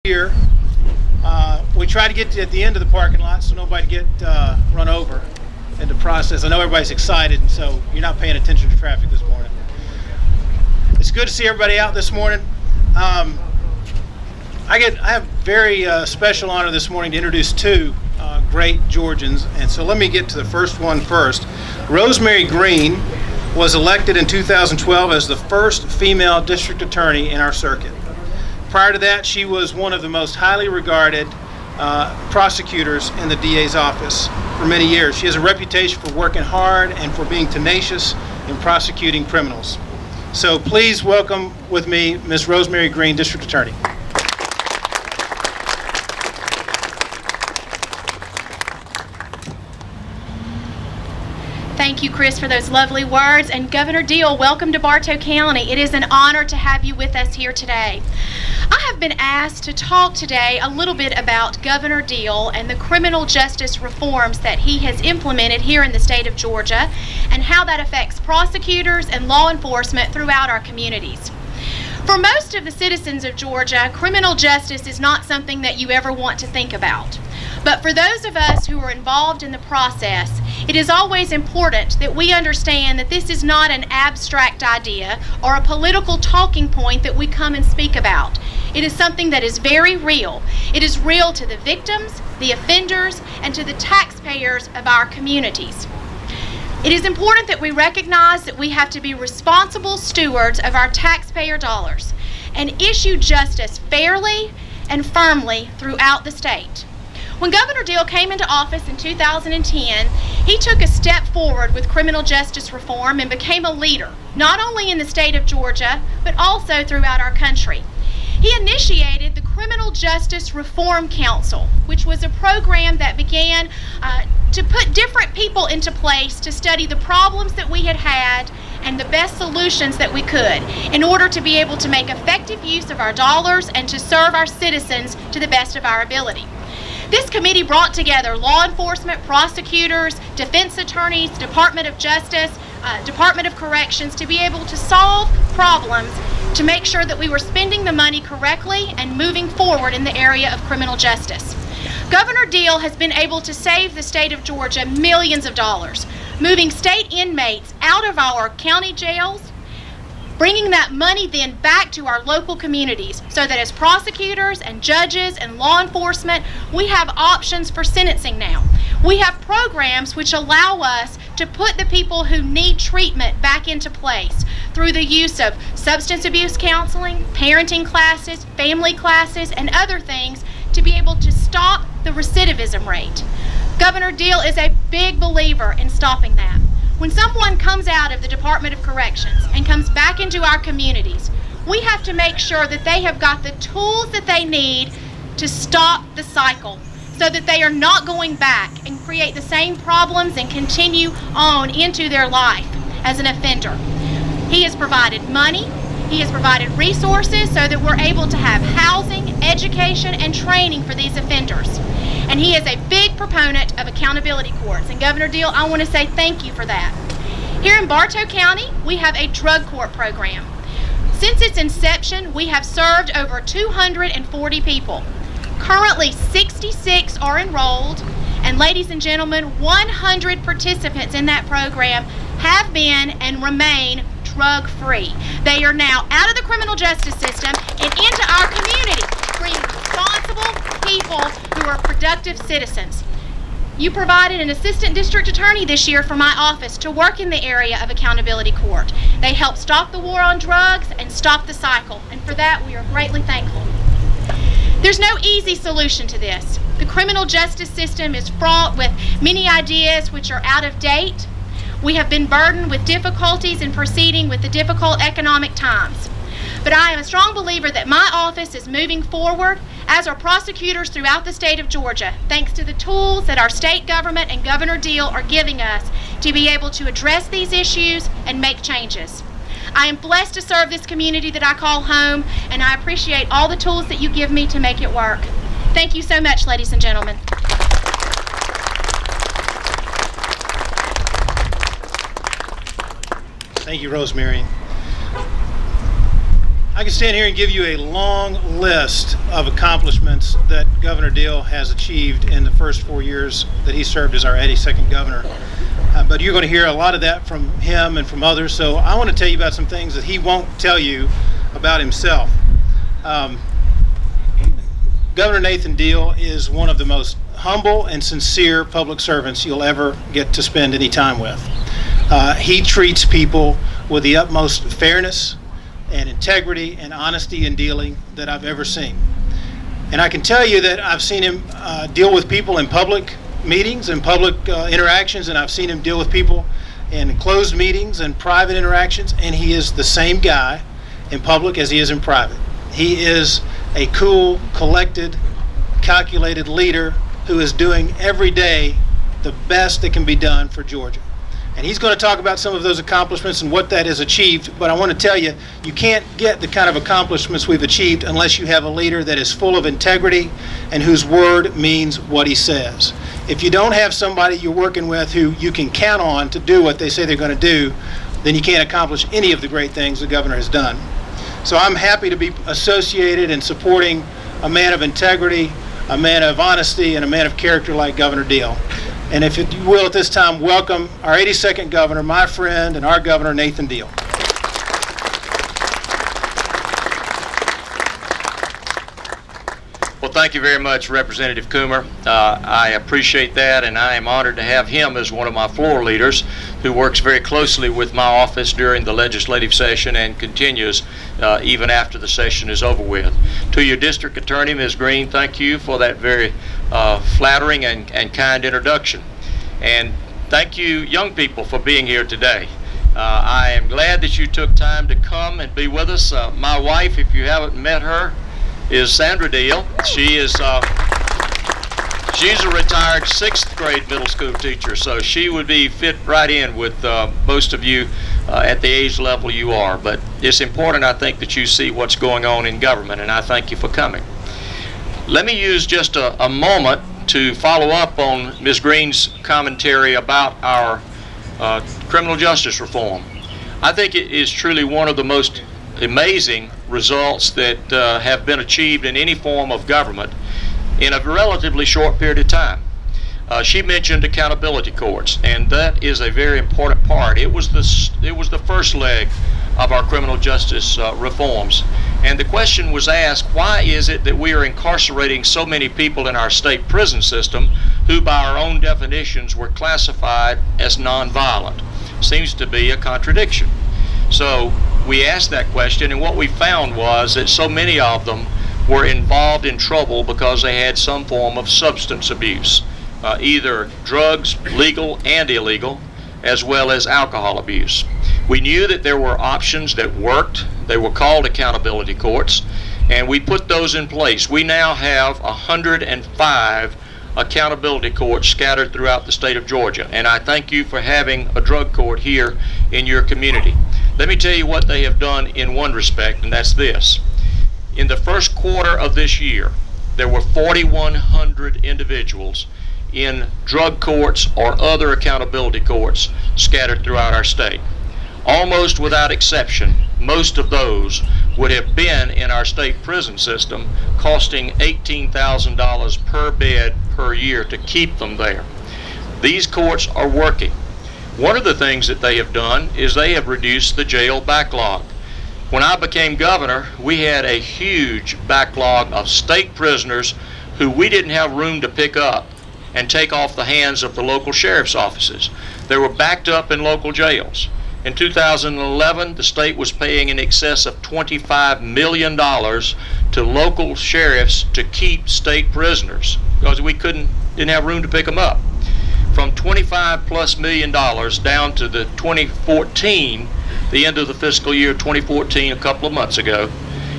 Here, we try to get to at the end of the parking lot so nobody get run over in the process. I know everybody's excited, and so you're not paying attention to traffic this morning. It's good to see everybody out this morning. I have very special honor this morning to introduce two great Georgians, and so let me get to the first one first. Rosemary Green was elected in 2012 as the first female district attorney in our circuit. Prior to that, she was one of the most highly regarded prosecutors in the DA's office for many years. She has a reputation for working hard and for being tenacious in prosecuting criminals. So please welcome with me Ms. Rosemary Green, District Attorney. Thank you, Chris, for those lovely words. And Governor Deal, welcome to Bartow County. It is an honor to have you with us here today. I have been asked to talk today a little bit about Governor Deal and the criminal justice reforms that he has implemented here in the state of Georgia and how that affects prosecutors and law enforcement throughout our communities. For most of the citizens of Georgia, criminal justice is not something that you ever want to think about. But for those of us who are involved in the process, it is always important that we understand that this is not an abstract idea or a political talking point that we come and speak about. It is something that is very real. It is real to the victims, the offenders, and to the taxpayers of our communities. It is important that we recognize that we have to be responsible stewards of our taxpayer dollars and issue justice fairly and firmly throughout the state. When Governor Deal came into office in 2010, he took a step forward with criminal justice reform and became a leader, not only in the state of Georgia, but also throughout our country. He initiated the Criminal Justice Reform Council, which was a program that began to put different people into place to study the problems that we had and the best solutions that we could in order to be able to make effective use of our dollars and to serve our citizens to the best of our ability. This committee brought together law enforcement, prosecutors, defense attorneys, Department of Justice, Department of Corrections to be able to solve problems to make sure that we were spending the money correctly and moving forward in the area of criminal justice. Governor Deal has been able to save the state of Georgia millions of dollars, moving state inmates out of our county jails, bringing that money then back to our local communities so that as prosecutors and judges and law enforcement, we have options for sentencing now. We have programs which allow us to put the people who need treatment back into place through the use of substance abuse counseling, parenting classes, family classes, and other things to be able to stop the recidivism rate. Governor Deal is a big believer in stopping that. When someone comes out of the Department of Corrections and comes back into our communities, we have to make sure that they have got the tools that they need to stop the cycle so that they are not going back and create the same problems and continue on into their life as an offender. He has provided money, he has provided resources so that we're able to have housing, education, and training for these offenders. And he is a big proponent of accountability courts. And Governor Deal, I want to say thank you for that. Here in Bartow County, we have a drug court program. Since its inception, we have served over 240 people. Currently, 66 are enrolled, and ladies and gentlemen, 100 participants in that program have been and remain drug-free. They are now out of the criminal justice system and into our community, bringing responsible people who are productive citizens. You provided an assistant district attorney this year for my office to work in the area of accountability court. They helped stop the war on drugs and stop the cycle, and for that we are greatly thankful. There's no easy solution to this. The criminal justice system is fraught with many ideas which are out of date. We have been burdened with difficulties in proceeding with the difficult economic times. But I am a strong believer that my office is moving forward, as are prosecutors throughout the state of Georgia, thanks to the tools that our state government and Governor Deal are giving us to be able to address these issues and make changes. I am blessed to serve this community that I call home, and I appreciate all the tools that you give me to make it work. Thank you so much, ladies and gentlemen. Thank you, Rosemary. I can stand here and give you a long list of accomplishments that Governor Deal has achieved in the first 4 years that he served as our 82nd governor. But you're going to hear a lot of that from him and from others. So I want to tell you about some things that he won't tell you about himself. Governor Nathan Deal is one of the most humble and sincere public servants you'll ever get to spend any time with. He treats people with the utmost fairness and integrity and honesty in dealing that I've ever seen. And I can tell you that I've seen him deal with people in public meetings and public interactions, and I've seen him deal with people in closed meetings and private interactions, and he is the same guy in public as he is in private. He is a cool, collected, calculated leader who is doing every day the best that can be done for Georgia. And he's going to talk about some of those accomplishments and what that has achieved, but I want to tell you, you can't get the kind of accomplishments we've achieved unless you have a leader that is full of integrity and whose word means what he says. If you don't have somebody you're working with who you can count on to do what they say they're going to do, then you can't accomplish any of the great things the governor has done. So I'm happy to be associated and supporting a man of integrity, a man of honesty, and a man of character like Governor Deal. And if you will, at this time, welcome our 82nd governor, my friend, and our governor, Nathan Deal. Well, thank you very much, Representative Coomer. I appreciate that, and I am honored to have him as one of my floor leaders who works very closely with my office during the legislative session and continues even after the session is over with. To your district attorney, Ms. Green, thank you for that very flattering and kind introduction. And thank you, young people, for being here today. I am glad that you took time to come and be with us. My wife, if you haven't met her, is Sandra Deal. She is she's a retired 6th grade middle school teacher, so she would be fit right in with most of you at the age level you are. But it's important, I think, that you see what's going on in government, and I thank you for coming. Let me use just a moment to follow up on Ms. Green's commentary about our criminal justice reform. I think it is truly one of the most amazing results that have been achieved in any form of government in a relatively short period of time. She mentioned accountability courts, and that is a very important part. It was the first leg of our criminal justice reforms. And the question was asked, why is it that we are incarcerating so many people in our state prison system who by our own definitions were classified as nonviolent? Seems to be a contradiction. So we asked that question, and what we found was that so many of them were involved in trouble because they had some form of substance abuse, either drugs, legal and illegal, as well as alcohol abuse. We knew that there were options that worked. They were called accountability courts, and we put those in place. We now have 105 accountability courts scattered throughout the state of Georgia, and I thank you for having a drug court here in your community. Let me tell you what they have done in one respect, and that's this. In the first quarter of this year, there were 4,100 individuals in drug courts or other accountability courts scattered throughout our state. Almost without exception, most of those would have been in our state prison system, costing $18,000 per bed per year to keep them there. These courts are working. One of the things that they have done is they have reduced the jail backlog. When I became governor, we had a huge backlog of state prisoners who we didn't have room to pick up and take off the hands of the local sheriff's offices. They were backed up in local jails. In 2011, the state was paying in excess of $25 million to local sheriffs to keep state prisoners because we didn't have room to pick them up. From $25+ million down to the 2014, the end of the fiscal year 2014, a couple of months ago,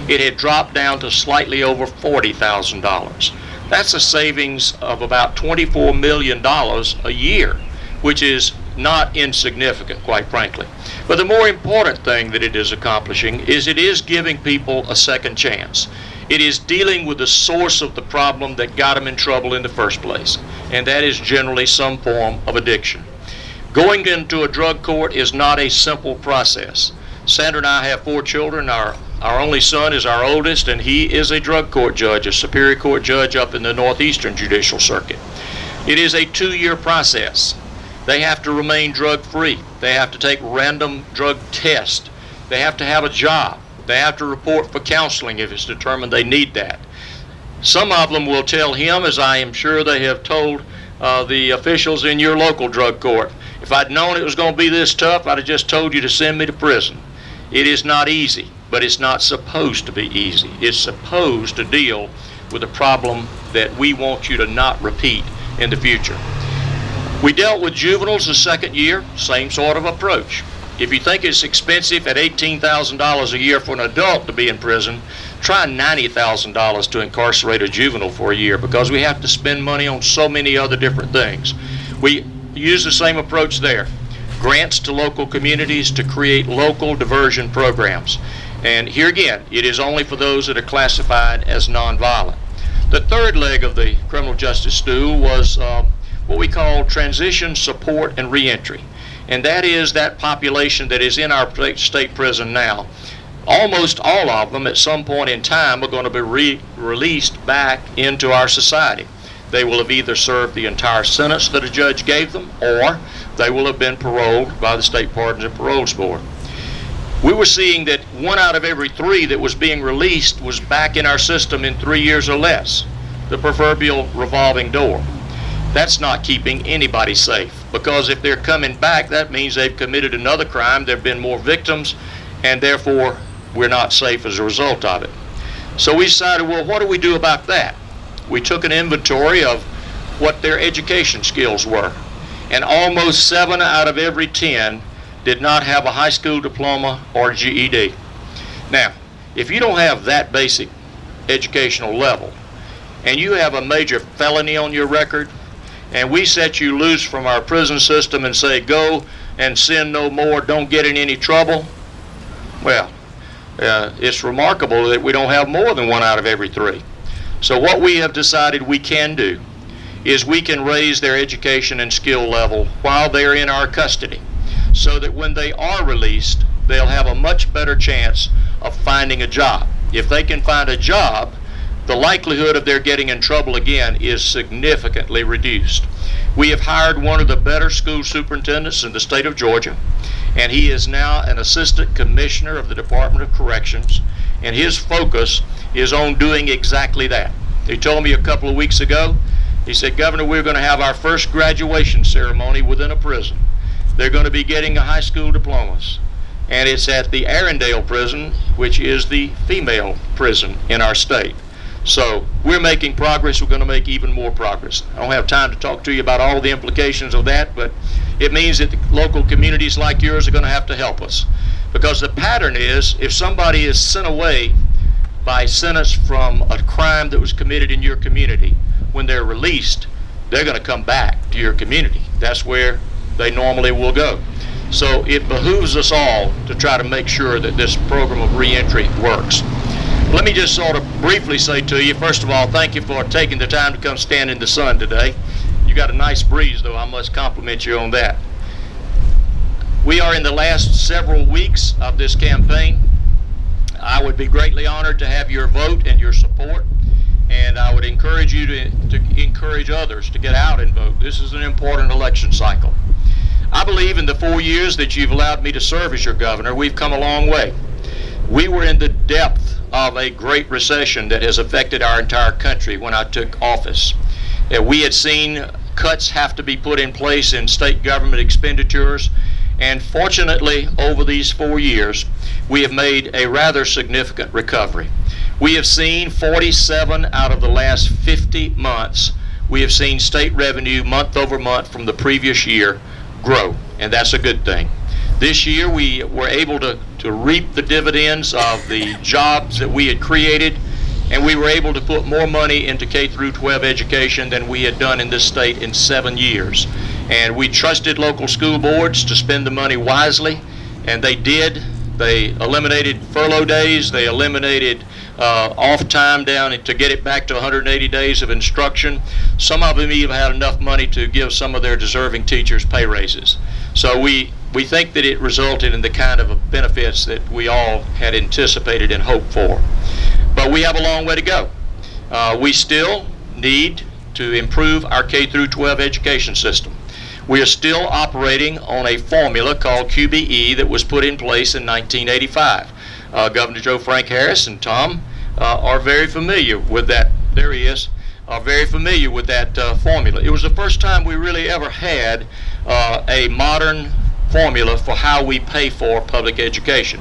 it had dropped down to slightly over $40,000. That's a savings of about $24 million a year, which is not insignificant, quite frankly. But the more important thing that it is accomplishing is it is giving people a second chance. It is dealing with the source of the problem that got them in trouble in the first place, and that is generally some form of addiction. Going into a drug court is not a simple process. Sandra and I have 4 children. Our Our only son is our oldest, and he is a drug court judge, a Superior Court judge up in the Northeastern Judicial Circuit. It is a 2-year process. They have to remain drug-free. They have to take random drug tests. They have to have a job. They have to report for counseling if it's determined they need that. Some of them will tell him, as I am sure they have told the officials in your local drug court, if I'd known it was going to be this tough, I'd have just told you to send me to prison. It is not easy, but it's not supposed to be easy. It's supposed to deal with a problem that we want you to not repeat in the future. We dealt with juveniles the second year, same sort of approach. If you think it's expensive at $18,000 a year for an adult to be in prison, try $90,000 to incarcerate a juvenile for a year, because we have to spend money on so many other different things. We use the same approach there. Grants to local communities to create local diversion programs. And here again, it is only for those that are classified as nonviolent. The third leg of the criminal justice stool was what we call transition, support, and reentry. And that is that population that is in our state prison now. Almost all of them at some point in time are going to be released back into our society. They will have either served the entire sentence that a judge gave them, or they will have been paroled by the State Pardons and Paroles Board. We were seeing that 1 out of every 3 that was being released was back in our system in 3 years or less, the proverbial revolving door. That's not keeping anybody safe, because if they're coming back, that means they've committed another crime, there have been more victims, and therefore we're not safe as a result of it. So we decided, well, what do we do about that? We took an inventory of what their education skills were, and almost 7 out of every 10 did not have a high school diploma or GED. Now, if you don't have that basic educational level, and you have a major felony on your record, and we set you loose from our prison system and say, go and sin no more, don't get in any trouble, well, it's remarkable that we don't have more than 1 out of every 3. So what we have decided we can do is we can raise their education and skill level while they're in our custody, so that when they are released, they'll have a much better chance of finding a job. If they can find a job, the likelihood of their getting in trouble again is significantly reduced. We have hired one of the better school superintendents in the state of Georgia, and he is now an assistant commissioner of the Department of Corrections, and his focus is on doing exactly that. He told me a couple of weeks ago, he said, Governor, we're going to have our first graduation ceremony within a prison. They're going to be getting a high school diplomas, and it's at the Arendale prison, which is the female prison in our state. So we're making progress. We're going to make even more progress. I don't have time to talk to you about all the implications of that, but it means that the local communities like yours are going to have to help us. Because the pattern is, if somebody is sent away by sentence from a crime that was committed in your community, when they're released, they're going to come back to your community. That's where they normally will go. So it behooves us all to try to make sure that this program of reentry works. Let me just sort of briefly say to you, first of all, thank you for taking the time to come stand in the sun today. You got a nice breeze, though. I must compliment you on that. We are in the last several weeks of this campaign. I would be greatly honored to have your vote and your support, and I would encourage you to encourage others to get out and vote. This is an important election cycle. I believe in the 4 years that you've allowed me to serve as your governor, we've come a long way. We were in the depth of a great recession that has affected our entire country when I took office. We had seen cuts have to be put in place in state government expenditures, and fortunately over these 4 years we have made a rather significant recovery. We have seen 47 out of the last 50 months, we have seen state revenue month over month from the previous year grow, and that's a good thing. This year we were able to reap the dividends of the jobs that we had created, and we were able to put more money into K through 12 education than we had done in this state in 7 years. And we trusted local school boards to spend the money wisely, and they did. They eliminated furlough days, they eliminated off time down to get it back to 180 days of instruction. Some of them even had enough money to give some of their deserving teachers pay raises. So we we think that it resulted in the kind of benefits that we all had anticipated and hoped for. But we have a long way to go. We still need to improve our K through 12 education system. We are still operating on a formula called QBE that was put in place in 1985. Governor Joe Frank Harris and Tom are very familiar with that. There he is. Are very familiar with that formula. It was the first time we really ever had a modern formula for how we pay for public education.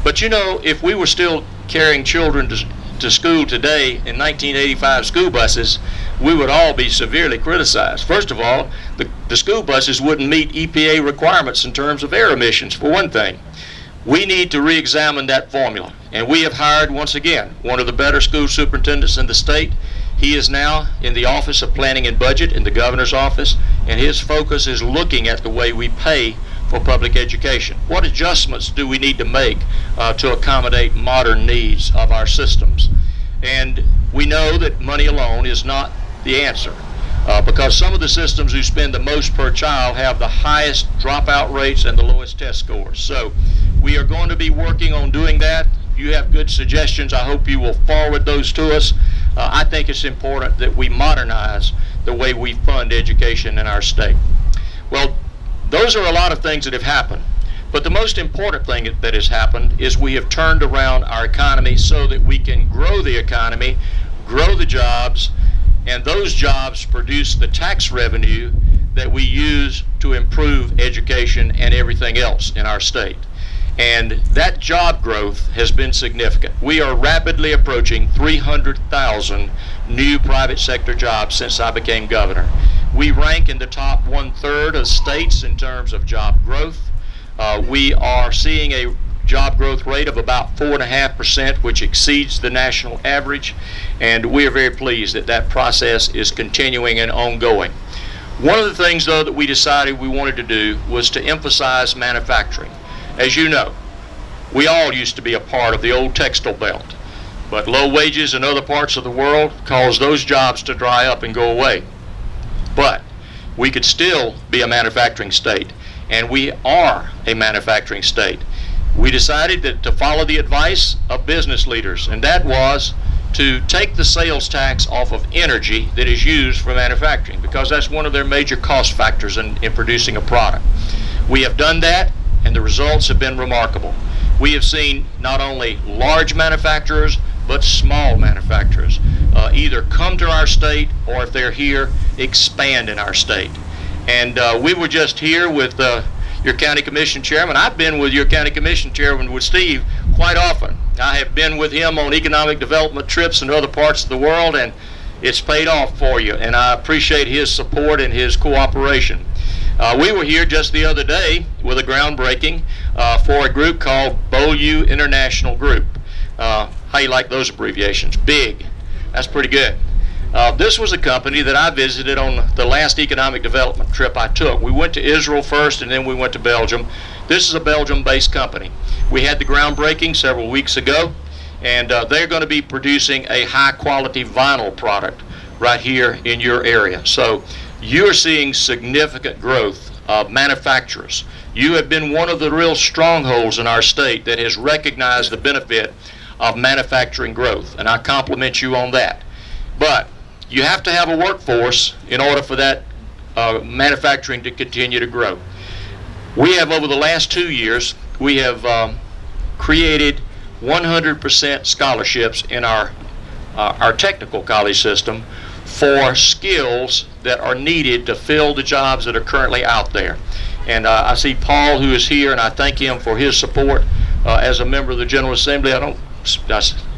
But you know, if we were still carrying children to school today in 1985 school buses, we would all be severely criticized. First of all, the school buses wouldn't meet EPA requirements in terms of air emissions, for one thing. We need to re-examine that formula, and we have hired, once again, one of the better school superintendents in the state. He is now in the Office of Planning and Budget in the governor's office, and his focus is looking at the way we pay for public education. What adjustments do we need to make to accommodate modern needs of our systems? And we know that money alone is not the answer, because some of the systems who spend the most per child have the highest dropout rates and the lowest test scores. So we are going to be working on doing that. If you have good suggestions, I hope you will forward those to us. I think it's important that we modernize the way we fund education in our state. Well, those are a lot of things that have happened, but the most important thing that has happened is we have turned around our economy so that we can grow the economy, grow the jobs, and those jobs produce the tax revenue that we use to improve education and everything else in our state. And that job growth has been significant. We are rapidly approaching 300,000 new private sector jobs since I became governor. We rank in the top 1/3 of states in terms of job growth. We are seeing a job growth rate of about 4.5%, which exceeds the national average, and we are very pleased that that process is continuing and ongoing. One of the things, though, that we decided we wanted to do was to emphasize manufacturing. As you know, we all used to be a part of the old textile belt, but low wages in other parts of the world caused those jobs to dry up and go away. But we could still be a manufacturing state, and we are a manufacturing state. We decided that to follow the advice of business leaders, and that was to take the sales tax off of energy that is used for manufacturing, because that's one of their major cost factors in producing a product. We have done that, and the results have been remarkable. We have seen not only large manufacturers, but small manufacturers either come to our state, or if they're here, expand in our state. And we were just here with your county commission chairman. I've been with your county commission chairman, with Steve, quite often. I have been with him on economic development trips in other parts of the world, and it's paid off for you, and I appreciate his support and his cooperation. We were here just the other day with a groundbreaking for a group called BOU International Group. How you like those abbreviations? BIG. That's pretty good. This was a company that I visited on the last economic development trip I took. We went to Israel first, and then we went to Belgium. This is a Belgium-based company. We had the groundbreaking several weeks ago, and they're going to be producing a high-quality vinyl product right here in your area. So you're seeing significant growth of manufacturers. You have been one of the real strongholds in our state that has recognized the benefit of manufacturing growth, and I compliment you on that. But you have to have a workforce in order for that manufacturing to continue to grow. We have, over the last 2 years, we have created 100% scholarships in our technical college system for skills that are needed to fill the jobs that are currently out there. And I see Paul, who is here, and I thank him for his support as a member of the General Assembly. I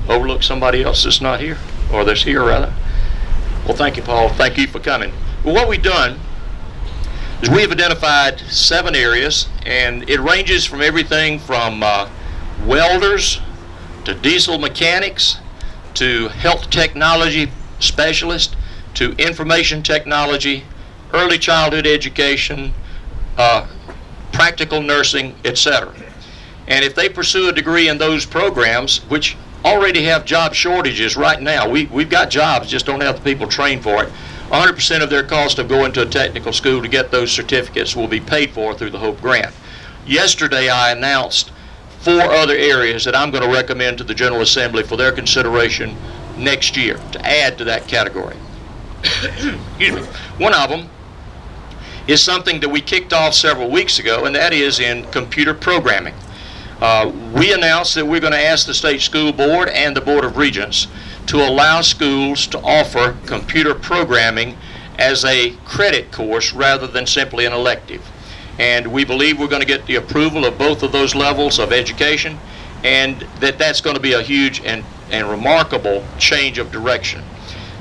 overlook somebody else that's not here, or that's here rather. Well, thank you, Paul. Thank you for coming. Well, what we've done is we have identified 7 areas, and it ranges from everything from welders to diesel mechanics to health technology specialists to information technology, early childhood education, practical nursing, etc. And if they pursue a degree in those programs, which already have job shortages right now, we've got jobs, just don't have the people trained for it, 100% of their cost of going to a technical school to get those certificates will be paid for through the HOPE grant. Yesterday I announced 4 other areas that I'm going to recommend to the General Assembly for their consideration next year to add to that category. Excuse me. One of them is something that we kicked off several weeks ago, and that is in computer programming. We announced that we're going to ask the State School Board and the Board of Regents to allow schools to offer computer programming as a credit course rather than simply an elective. And we believe we're going to get the approval of both of those levels of education, and that's going to be a huge and remarkable change of direction.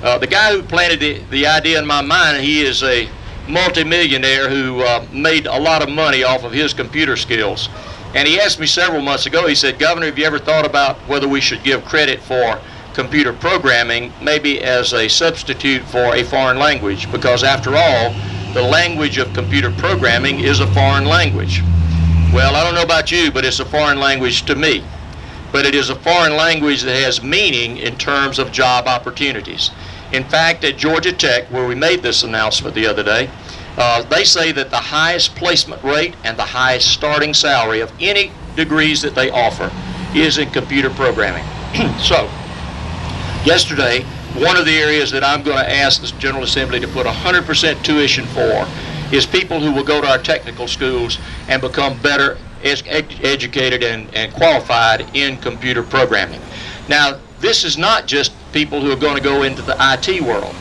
The guy who planted the idea in my mind, he is a multimillionaire who made a lot of money off of his computer skills. And he asked me several months ago, he said, "Governor, have you ever thought about whether we should give credit for computer programming maybe as a substitute for a foreign language? Because after all, the language of computer programming is a foreign language." Well, I don't know about you, but it's a foreign language to me. But it is a foreign language that has meaning in terms of job opportunities. In fact, at Georgia Tech, where we made this announcement the other day, they say that the highest placement rate and the highest starting salary of any degrees that they offer is in computer programming. So, yesterday, one of the areas that I'm going to ask the General Assembly to put 100% tuition for is people who will go to our technical schools and become better educated and qualified in computer programming. Now, this is not just people who are going to go into the IT world.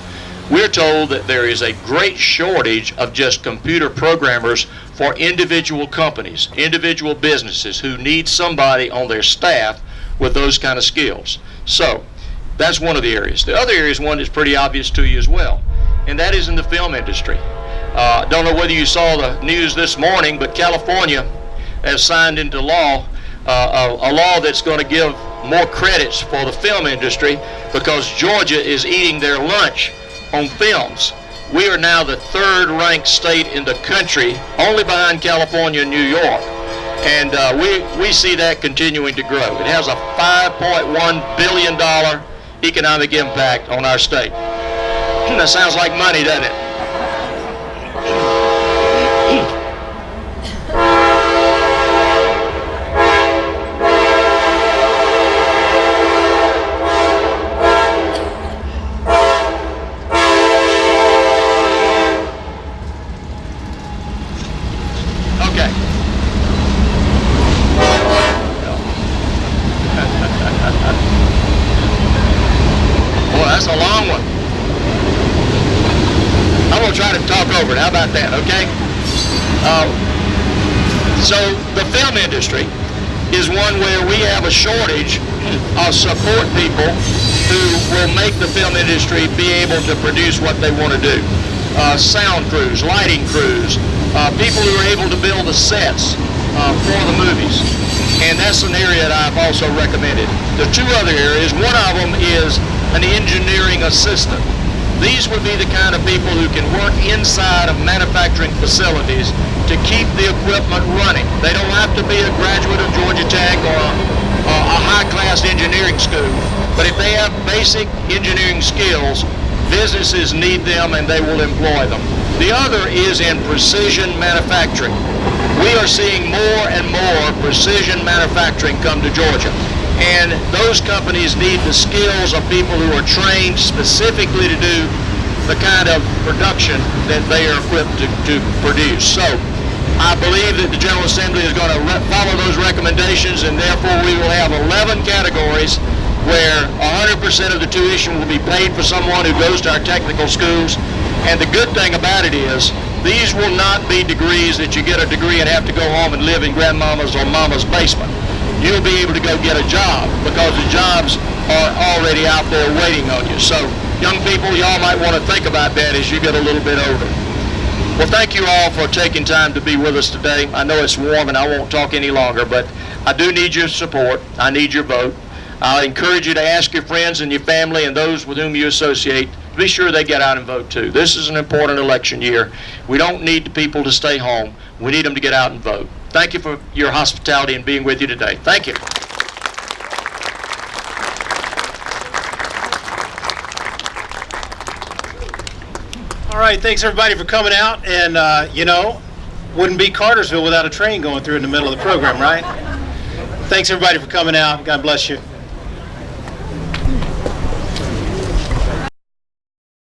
We're told that there is a great shortage of just computer programmers for individual companies, individual businesses who need somebody on their staff with those kind of skills. So, that's one of the areas. The other area is one that's pretty obvious to you as well, and that is in the film industry. Don't know whether you saw the news this morning, but California has signed into law a law that's going to give more credits for the film industry because Georgia is eating their lunch on films. We are now the 3rd ranked state in the country, only behind California and New York. And we see that continuing to grow. It has a $5.1 billion economic impact on our state. That sounds like money, doesn't it? That's a long one. I'm going to try to talk over it. How about that, okay? So the film industry is one where we have a shortage of support people who will make the film industry be able to produce what they want to do. Sound crews, lighting crews, people who are able to build the sets for the movies. And that's an area that I've also recommended. The 2 other areas, one of them is an engineering assistant. These would be the kind of people who can work inside of manufacturing facilities to keep the equipment running. They don't have to be a graduate of Georgia Tech or a high-class engineering school, but if they have basic engineering skills, businesses need them and they will employ them. The other is in precision manufacturing. We are seeing more and more precision manufacturing come to Georgia. And those companies need the skills of people who are trained specifically to do the kind of production that they are equipped to produce. So I believe that the General Assembly is going to follow those recommendations, and therefore we will have 11 categories where 100% of the tuition will be paid for someone who goes to our technical schools. And the good thing about it is these will not be degrees that you get a degree and have to go home and live in grandmama's or mama's basement. You'll be able to go get a job because the jobs are already out there waiting on you. So, young people, y'all might want to think about that as you get a little bit older. Well, thank you all for taking time to be with us today. I know it's warm and I won't talk any longer, but I do need your support. I need your vote. I encourage you to ask your friends and your family and those with whom you associate to be sure they get out and vote too. This is an important election year. We don't need the people to stay home. We need them to get out and vote. Thank you for your hospitality and being with you today. Thank you. All right, thanks everybody for coming out. And wouldn't be Cartersville without a train going through in the middle of the program, right? Thanks everybody for coming out. God bless you.